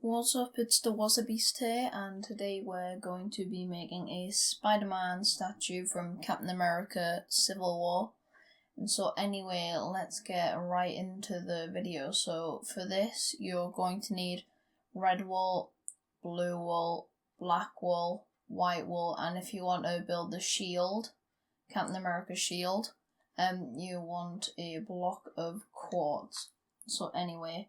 What's up, it's the Wasabeast here, and today we're going to be making a Spider-Man statue from Captain America Civil War. And so anyway, let's get right into the video. So for this, you're going to need red wool, blue wool, black wool, white wool, and if you want to build the shield, Captain America shield, you want a block of quartz. So anyway,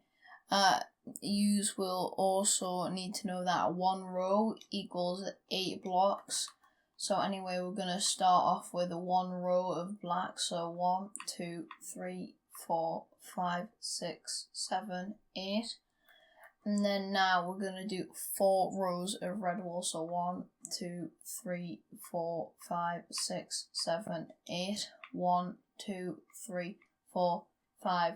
you will also need to know that one row equals 8 blocks. So anyway, we're going to start off with one row of black. So 1, 2, 3, 4, 5, 6, 7, 8. And then now we're going to do 4 rows of red wool. So 1, 2, 3, 4, 5, 6, 7, 8. 1, 2, 3, 4, 5,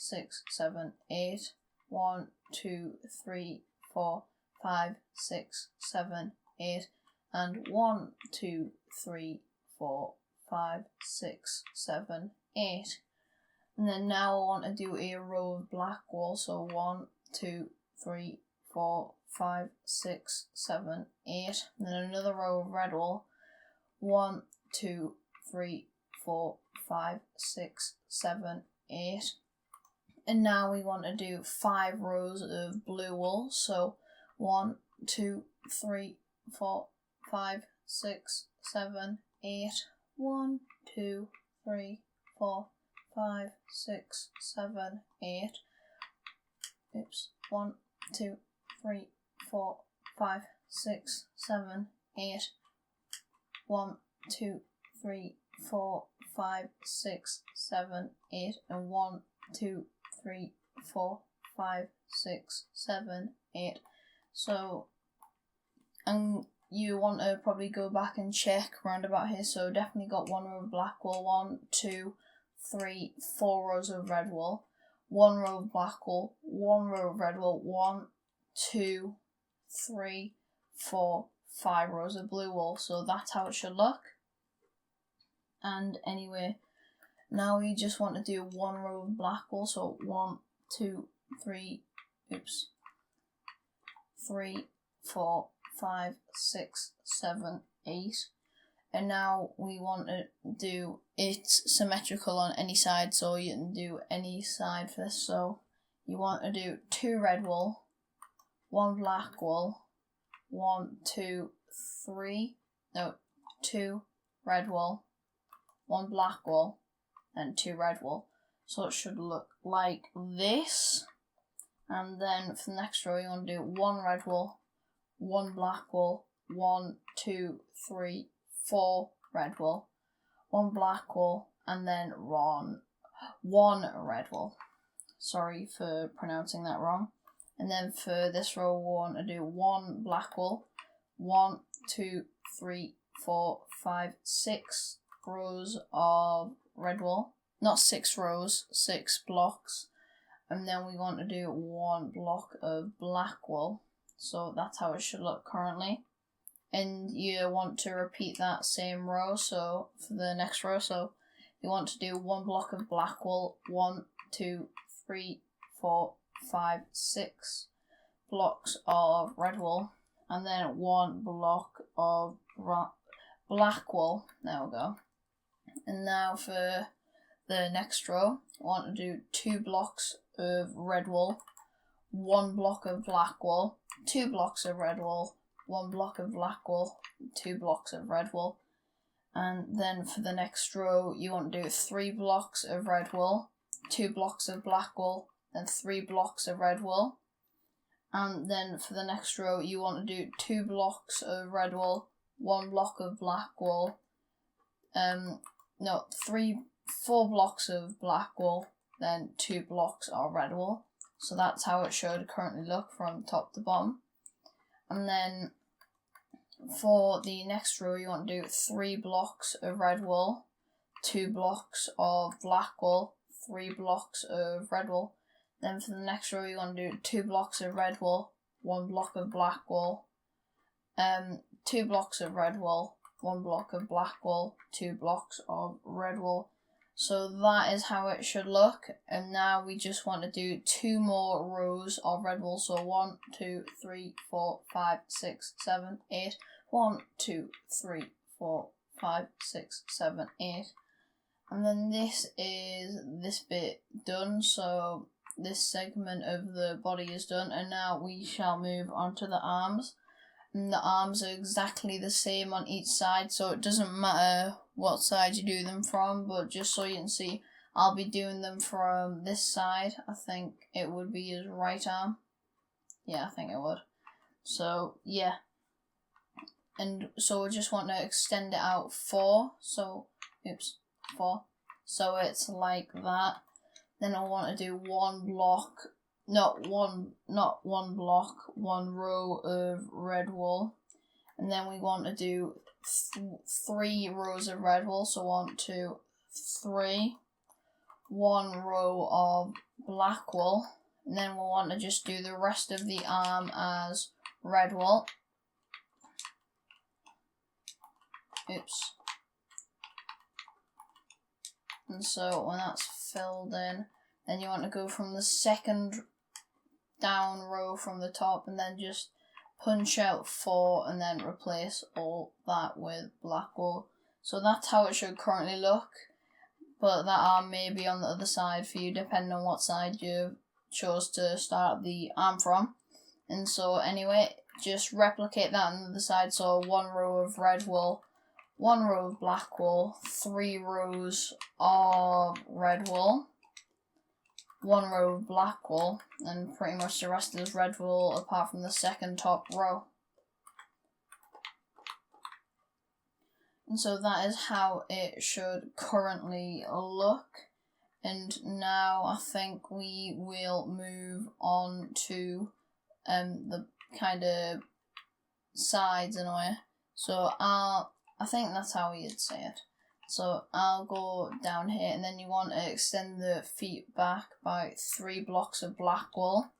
6, 7, 8. 1, 2, 3, 4, 5, 6, 7, 8. And 1, 2, 3, 4, 5, 6, 7, 8. And then now I want to do a row of black wool. So 1, 2, 3, 4, 5, 6, 7, 8. And then another row of red wool. 1, 2, 3, 4, 5, 6, 7, 8. And now we want to do 5 rows of blue wool. So 1, 2, 3, 4, 5, 6, 7, 8. 1, 2, 3, 4, 5, 6, 7, 8. 1, 2, 3, 4, 5, 6, 7, 8. 1, 2, 3, 4, 5, 6, 7, 8. And 1, 2, 3, 4, 5, 6, 7, 8. So, and you want to probably go back and check around about here. So definitely got one row of black wool, 1, 2, 3, 4 rows of red wool, 1 row of black wool, 1 row of red wool, 1, 2, 3, 4, 5 rows of blue wool. So that's how it should look. And anyway, now we just want to do 1 row of black wool. So 1, 2, 3, 3, 4, 5, 6, 7, 8. And now we want to do it's symmetrical on any side, so you can do any side for this. So you want to do 2 red wool, 1 black wool, 1, 2, 3, no, 2 red wool, 1 black wool, and 2 red wool. So it should look like this. And then for the next row, you want to do 1 red wool, 1 black wool, 1, 2, 3, 4 red wool, 1 black wool, and then 1 red wool. Sorry for pronouncing that wrong. And then for this row, we want to do 1 black wool, 1, 2, 3, 4, 5, 6 rows of red wool. Not 6 rows, 6 blocks. And then we want to do 1 block of black wool. So that's how it should look currently. And you want to repeat that same row, so for the next row. So you want to do 1 block of black wool, 1, 2, 3, 4, 5, 6 blocks of red wool, and then 1 block of black wool. There we go. And now for the next row, I want to do 2 blocks of red wool, 1 block of black wool, 2 blocks of red wool, 1 block of black wool, 2 blocks of red wool. And then for the next row, you want to do 3 blocks of red wool, 2 blocks of black wool, and 3 blocks of red wool. And then for the next row, you want to do 2 blocks of red wool, 1 block of black wool, 4 blocks of black wool, then 2 blocks of red wool. So that's how it should currently look from top to bottom. And then for the next row, you want to do 3 blocks of red wool, 2 blocks of black wool, 3 blocks of red wool. Then for the next row, you want to do 2 blocks of red wool, 1 block of black wool, 2 blocks of red wool, 1 block of black wool, 2 blocks of red wool. So that is how it should look. And now we just want to do 2 more rows of red wool. So 1, 2, 3, 4, 5, 6, 7, 8. 1, 2, 3, 4, 5, 6, 7, 8. And then this is this bit done. So this segment of the body is done. And now we shall move on to the arms. And the arms are exactly the same on each side, so it doesn't matter what side you do them from, but just so you can see, I'll be doing them from this side. I think it would be his right arm. Yeah, I think it would. So, yeah. And so we just want to extend it out 4. So, 4. So it's like that. Then I want to do one block. Not one block, 1 row of red wool, and then we want to do 3 rows of red wool. So 1, 2, 3, 1 row of black wool, and then we'll want to just do the rest of the arm as red wool. And so when that's filled in, then you want to go from the second down row from the top and then just punch out 4 and then replace all that with black wool. So that's how it should currently look, but that arm may be on the other side for you depending on what side you chose to start the arm from. And so anyway, just replicate that on the other side. So 1 row of red wool, 1 row of black wool, 3 rows of red wool, 1 row of black wool, and pretty much the rest is red wool apart from the second top row. And so that is how it should currently look. And now I think we will move on to the kind of sides in a way. So I think that's how you'd say it. So I'll go down here, and then you want to extend the feet back by 3 blocks of black wool.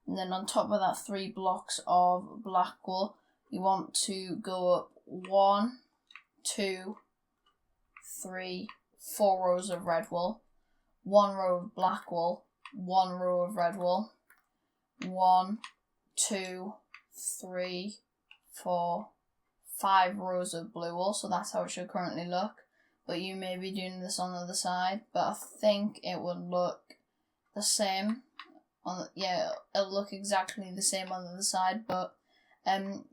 And then on top of that 3 blocks of black wool, you want to go up 1, 2, 3, 4 rows of red wool, 1 row of black wool, 1 row of red wool, 1, 2, 3, 4, 5 rows of blue wool. So that's how it should currently look. But you may be doing this on the other side, but I think it would look the same. It'll look exactly the same on the other side, but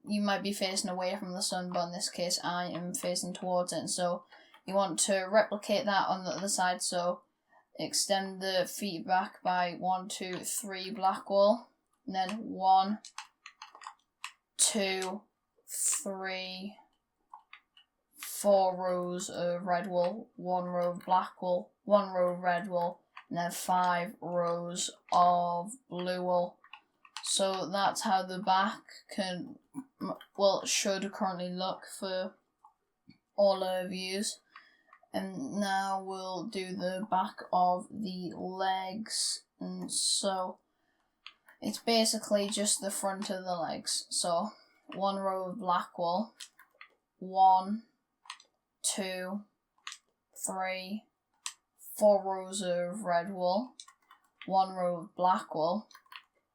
you might be facing away from the sun, but in this case I am facing towards it. And so you want to replicate that on the other side. So extend the feet back by 1, 2, 3 black wool, and then 1, 2, 3, 4 rows of red wool, 1 row of black wool, 1 row of red wool, and then 5 rows of blue wool. So that's how the back should currently look for all our views. And now we'll do the back of the legs. And so it's basically just the front of the legs. So 1 row of black wool, 1, 2, 3, 4 rows of red wool, 1 row of black wool,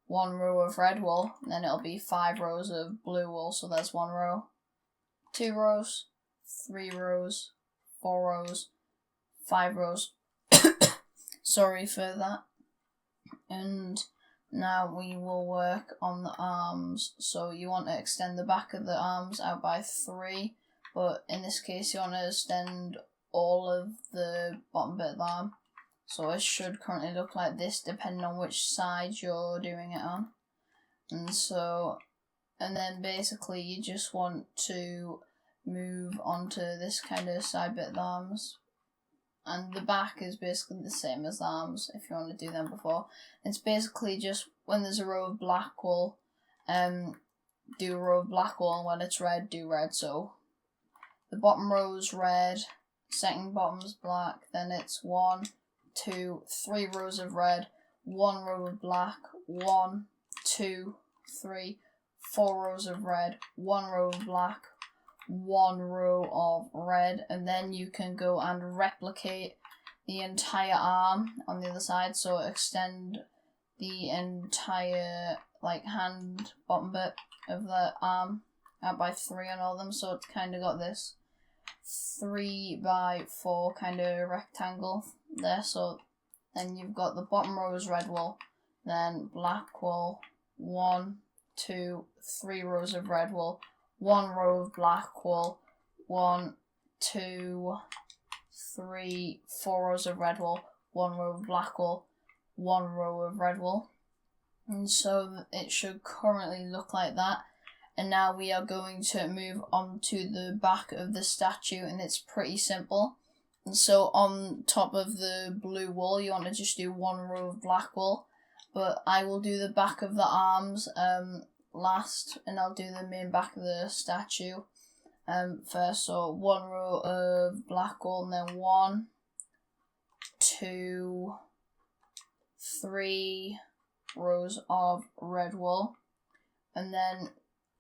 1 row of red wool, and then it'll be 5 rows of blue wool. So there's 1 row, 2 rows, 3 rows, 4 rows, 5 rows. Sorry for that. And now we will work on the arms. So you want to extend the back of the arms out by 3. But in this case, you want to extend all of the bottom bit of the arm. So it should currently look like this, depending on which side you're doing it on. And then basically you just want to move on to this kind of side bit of the arms. And the back is basically the same as the arms, if you want to do them before. It's basically just when there's a row of black wool, do a row of black wool, and when it's red, do red. So the bottom row is red, second bottom's black, then it's 1, 2, 3 rows of red, 1 row of black, 1, 2, 3, 4 rows of red, 1 row of black, 1 row of red, and then you can go and replicate the entire arm on the other side, so extend the entire like hand bottom bit of the arm out by 3 on all of them, so it's kind of got this 3 by 4 kind of rectangle there. So then you've got the bottom row is red wool, then black wool, 1, 2, 3 rows of red wool, 1 row of black wool, 1, 2, 3, 4 rows of red wool, 1 row of black wool, 1 row of red wool. And so it should currently look like that. And now we are going to move on to the back of the statue, and it's pretty simple. And so on top of the blue wool, you want to just do 1 row of black wool. But I will do the back of the arms last, and I'll do the main back of the statue first. So 1 row of black wool, and then 1, 2, 3 rows of red wool. And then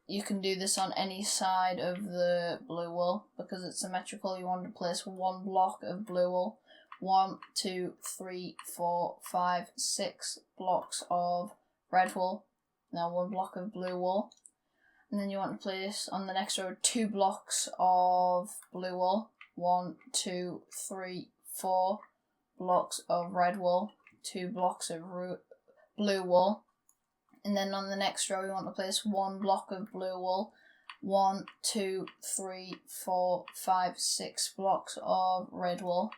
you can do this on any side of the blue wool because it's symmetrical. You want to place 1 block of blue wool, 1, 2, 3, 4, 5, 6 blocks of red wool, now 1 block of blue wool. And then you want to place on the next row 2 blocks of blue wool, 1, 2, 3, 4 blocks of red wool, 2 blocks of blue wool. And then on the next row, you want to place 1 block of blue wool, 1, 2, 3, 4, 5, 6 blocks of red wool,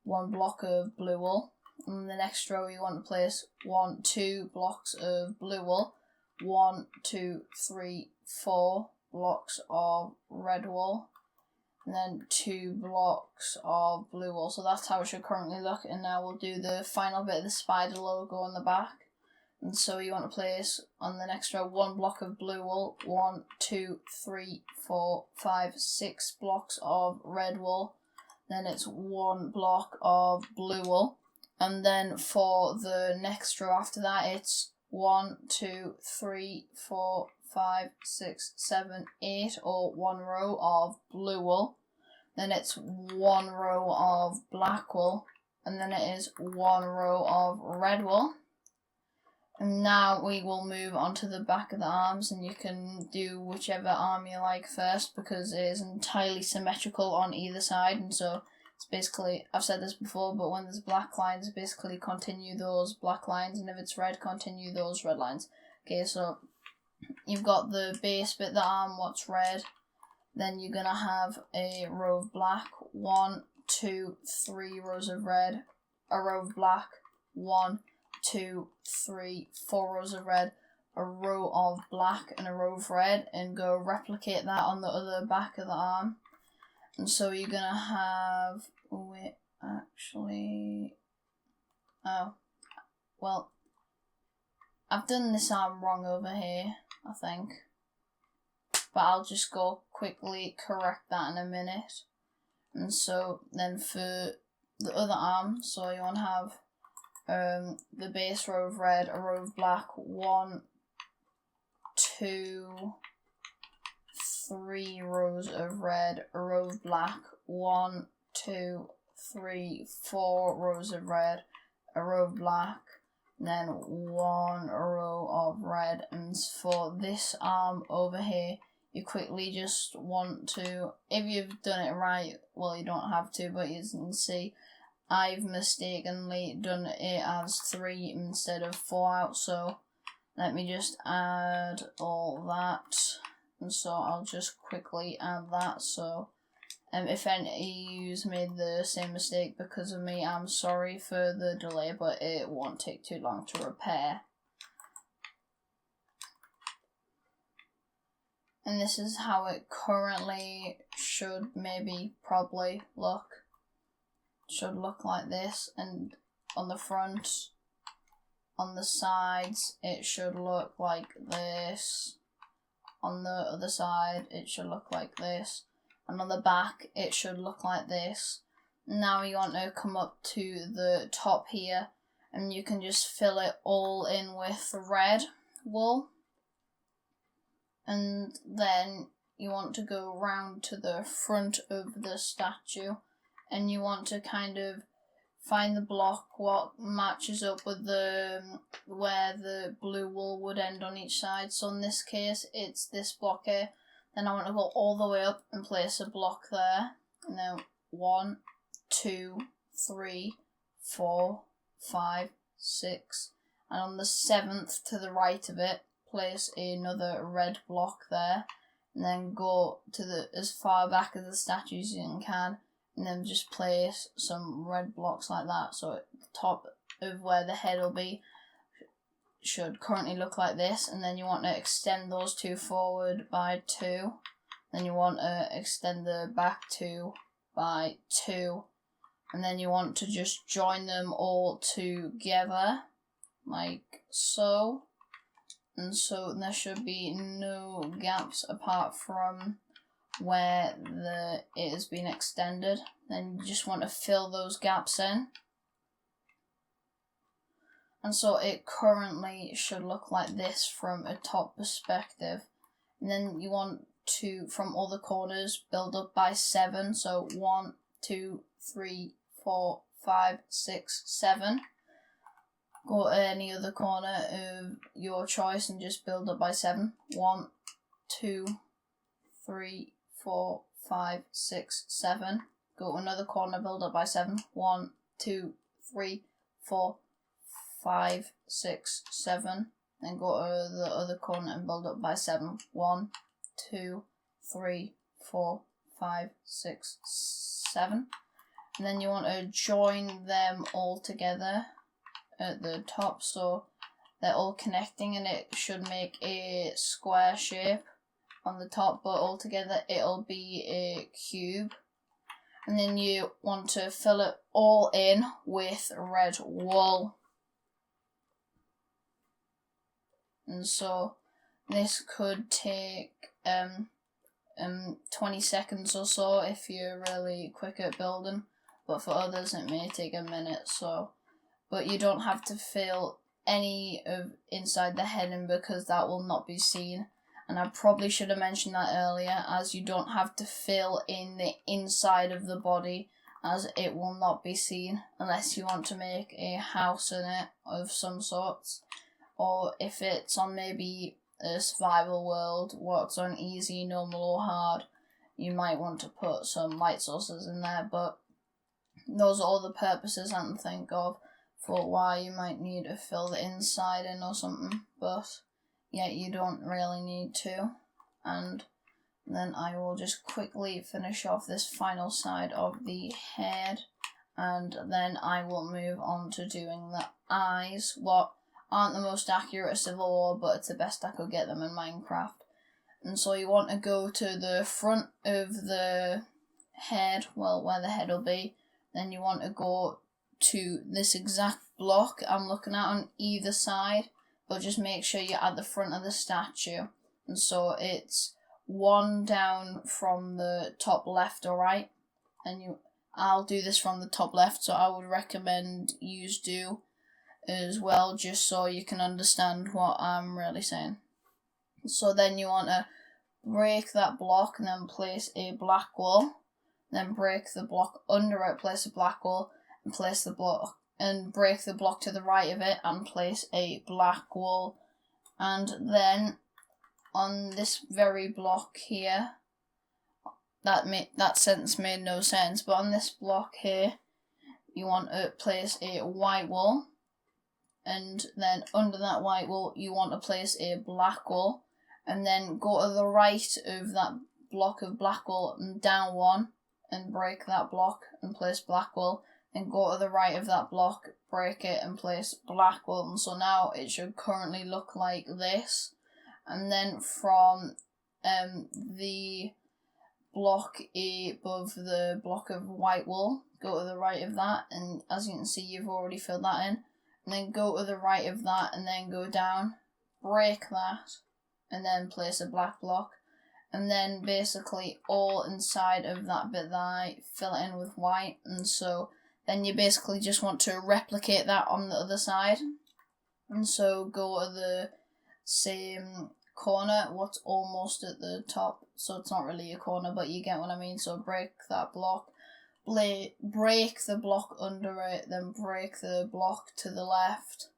1 block of blue wool. And the next row, you want to place 1, 2 blocks of blue wool, 1, 2, 3, 4 blocks of red wool, and then 2 blocks of blue wool. So that's how it should currently look. And now we'll do the final bit of the spider logo on the back. And so you want to place on the next row 1 block of blue wool, 1, 2, 3, 4, 5, 6 blocks of red wool. Then it's 1 block of blue wool. And then for the next row after that, it's 1, 2, 3, 4, 5, 6, 7, 8, or 1 row of blue wool. Then it's 1 row of black wool. And then it is 1 row of red wool. And now we will move on to the back of the arms, and you can do whichever arm you like first because it is entirely symmetrical on either side. And so it's basically, I've said this before, but when there's black lines, basically continue those black lines, and if it's red, continue those red lines. Okay, so you've got the base bit of the arm, what's red, then you're going to have a row of black, 1, 2, 3 rows of red, a row of black, 1, 2, 3, 4 rows of red, a row of black and a row of red, and go replicate that on the other back of the arm. And so you're gonna have, I've done this arm wrong over here, I think, but I'll just go quickly correct that in a minute. And so then for the other arm, so you want to have the base row of red, a row of black, 1, 2, 3 rows of red, a row of black, 1, 2, 3, 4 rows of red, a row of black, and then 1 row of red. And for this arm over here, you quickly just want to, if you've done it right, well, you don't have to, but you can see I've mistakenly done it as 3 instead of 4 out, so let me just add all that. And so I'll just quickly add that. So if any of you made the same mistake because of me, I'm sorry for the delay, but it won't take too long to repair. And this is how it currently should probably look. Should look like this, and on the front, on the sides, it should look like this. On the other side, it should look like this. And on the back, it should look like this. Now you want to come up to the top here, and you can just fill it all in with red wool. And then you want to go round to the front of the statue, and you want to kind of find the block what matches up with the where the blue wool would end on each side. So in this case, it's this block here. Then I want to go all the way up and place a block there. And then 1, 2, 3, 4, 5, 6. And on the 7th to the right of it, place another red block there. And then go to the as far back of the statue as you can. And then just place some red blocks like that. So at the top of where the head will be should currently look like this. And then you want to extend those two forward by 2. Then you want to extend the back 2 by 2. And then you want to just join them all together like so. And so there should be no gaps apart from where it has been extended. Then you just want to fill those gaps in. And so it currently should look like this from a top perspective. And then you want to, from all the corners, build up by 7. So 1, 2, 3, 4, 5, 6, 7. Go to any other corner of your choice and just build up by 7. 1, 2, 3, 4, 5, 6, 7. Go to another corner, build up by 7. 1, 2, 3, 4, 5, 6, 7. Then go to the other corner and build up by 7. 1, 2, 3, 4, 5, 6, 7. And then you want to join them all together at the top so they're all connecting, and it should make a square shape on the top, but altogether it'll be a cube. And then you want to fill it all in with red wool. And so this could take 20 seconds or so if you're really quick at building, but for others it may take a minute. So, but you don't have to fill any of inside the head in because that will not be seen. And I probably should have mentioned that earlier, as you don't have to fill in the inside of the body, as it will not be seen unless you want to make a house in it of some sorts. Or if it's on maybe a survival world, what's on easy, normal or hard, you might want to put some light sources in there, but those are all the purposes I can think of for why you might need to fill the inside in or something, but yeah, you don't really need to. And then I will just quickly finish off this final side of the head, and then I will move on to doing the eyes, what aren't the most accurate of Civil War, but it's the best I could get them in Minecraft. And so you want to go to the front of the head, well, where the head will be. Then you want to go to this exact block I'm looking at on either side, but just make sure you're at the front of the statue. And so it's one down from the top left or right. And I'll do this from the top left, so I would recommend you do as well, just so you can understand what I'm really saying. So then you want to break that block and then place a black wool. Then break the block under it, place a black wool, and place the block and break the block to the right of it and place a black wool. And then on this very block here, that sentence made no sense, but on this block here, you want to place a white wool. And then under that white wool, you want to place a black wool, and then go to the right of that block of black wool and down one, and break that block and place black wool, and go to the right of that block, break it and place black wool. And so now it should currently look like this. And then from the block above the block of white wool, go to the right of that, and as you can see, you've already filled that in. And then go to the right of that and then go down, break that, and then place a black block. And then basically all inside of that bit that I fill it in with white. And so then you basically just want to replicate that on the other side. And so go to the same corner, what's almost at the top. So it's not really a corner, but you get what I mean. So break that block, break the block under it, then break the block to the left,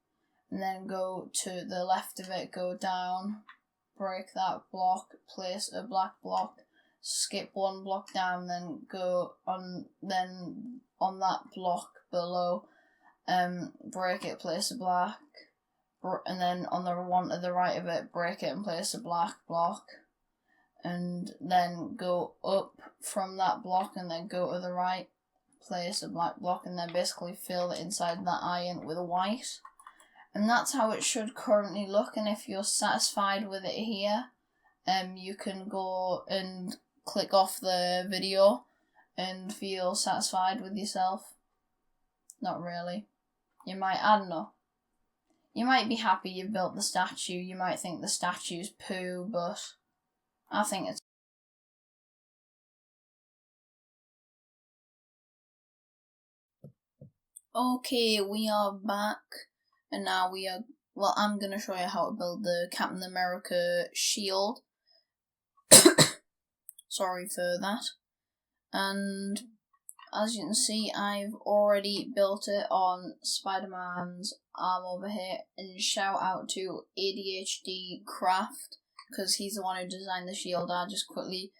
and then go to the left of it, go down, break that block, place a black block, skip one block down, then go on, then on that block below, break it, place a black, and then on the one to the right of it, break it and place a black block, and then go up from that block and then go to the right, place a black block, and then basically fill the inside of that iron with white. And that's how it should currently look, and if you're satisfied with it here, you can go and click off the video and feel satisfied with yourself. Not really. You might, I don't know. You might be happy you've built the statue, you might think the statue's poo, but I think it's... Okay, we are back, and now I'm going to show you how to build the Captain America shield. Sorry for that. And as you can see, I've already built it on Spider-Man's arm over here, and shout out to ADHD Craft, because he's the one who designed the shield. I just quickly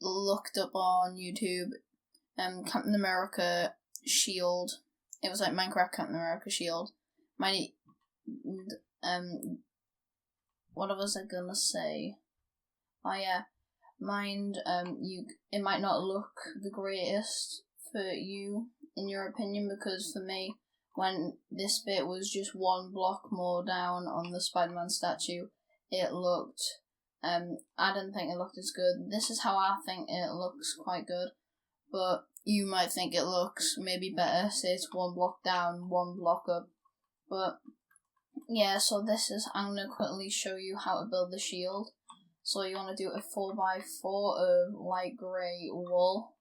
looked up on YouTube, Captain America shield. It was like Minecraft Captain America shield. What was I gonna say? Oh yeah, it might not look the greatest for you, in your opinion, because for me, when this bit was just one block more down on the Spider-Man statue, it looked, I didn't think it looked as good. This is how I think it looks quite good, but you might think it looks maybe better, say it's one block down, one block up. But yeah, so I'm going to quickly show you how to build the shield. So you want to do a 4x4 of light grey wool,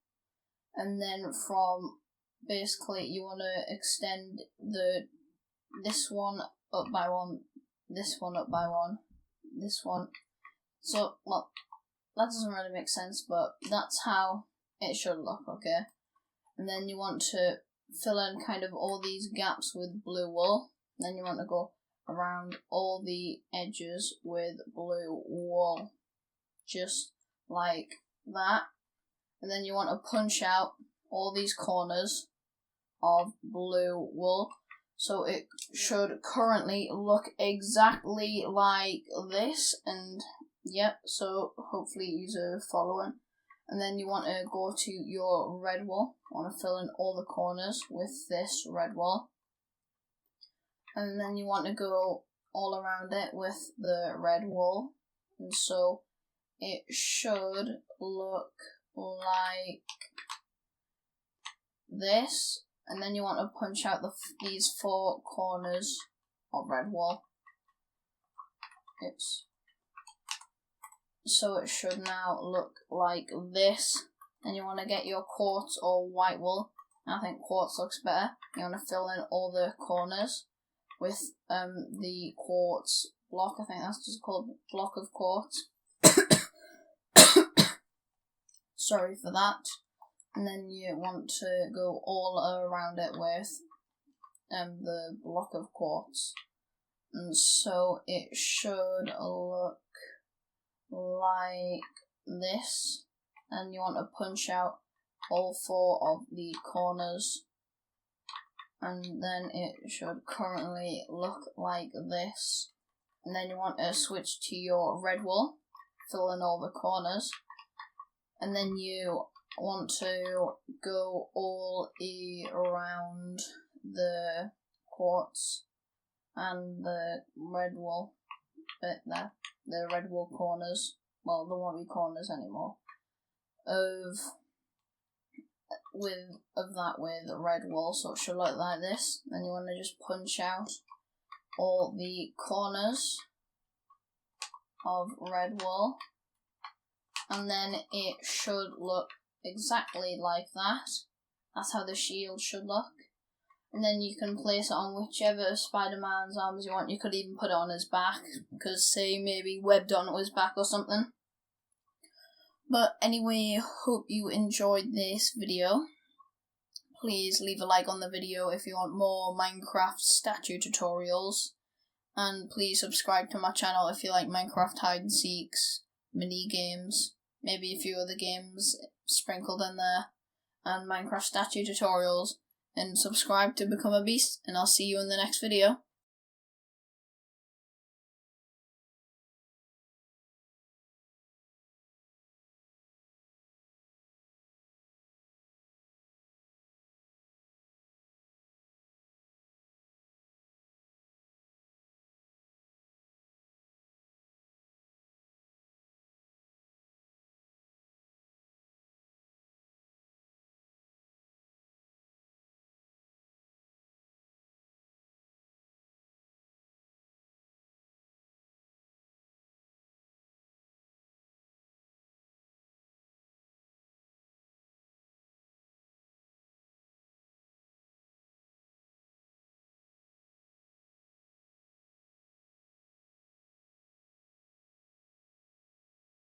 and then from, basically you want to extend this one up by one, this one up by one, this one. So, well, that doesn't really make sense, but that's how it should look, okay? And then you want to fill in kind of all these gaps with blue wool. Then you want to go around all the edges with blue wool, just like that. And then you want to punch out all these corners of blue wool. So it should currently look exactly like this, and yep, so hopefully you're following. And then you want to go to your red wool. You want to fill in all the corners with this red wool. And then you want to go all around it with the red wool. And so it should look like this. And then you want to punch out these 4 corners of red wool. So it should now look like this. And you want to get your quartz or white wool. I think quartz looks better. You want to fill in all the corners with the quartz block. I think that's just called block of quartz. Sorry for that. And then you want to go all around it with the block of quartz. And so it should look like this. And you want to punch out all 4 of the corners. And then it should currently look like this. And then you want to switch to your red wool, fill in all the corners. And then you want to go all around the quartz and the red wool bit there, the red wool corners. Well, there won't be corners anymore. Of that with red wool, so it should look like this. Then you want to just punch out all the corners of red wool, and then it should look exactly like that. That's how the shield should look. And then you can place it on whichever Spider-Man's arms you want. You could even put it on his back, because say maybe webbed onto his back or something. But anyway, hope you enjoyed this video. please leave a like on the video if you want more Minecraft statue tutorials. And please subscribe to my channel if you like Minecraft hide and seeks, mini games, maybe a few other games sprinkled in there, and Minecraft statue tutorials. And subscribe to become a beast, and I'll see you in the next video.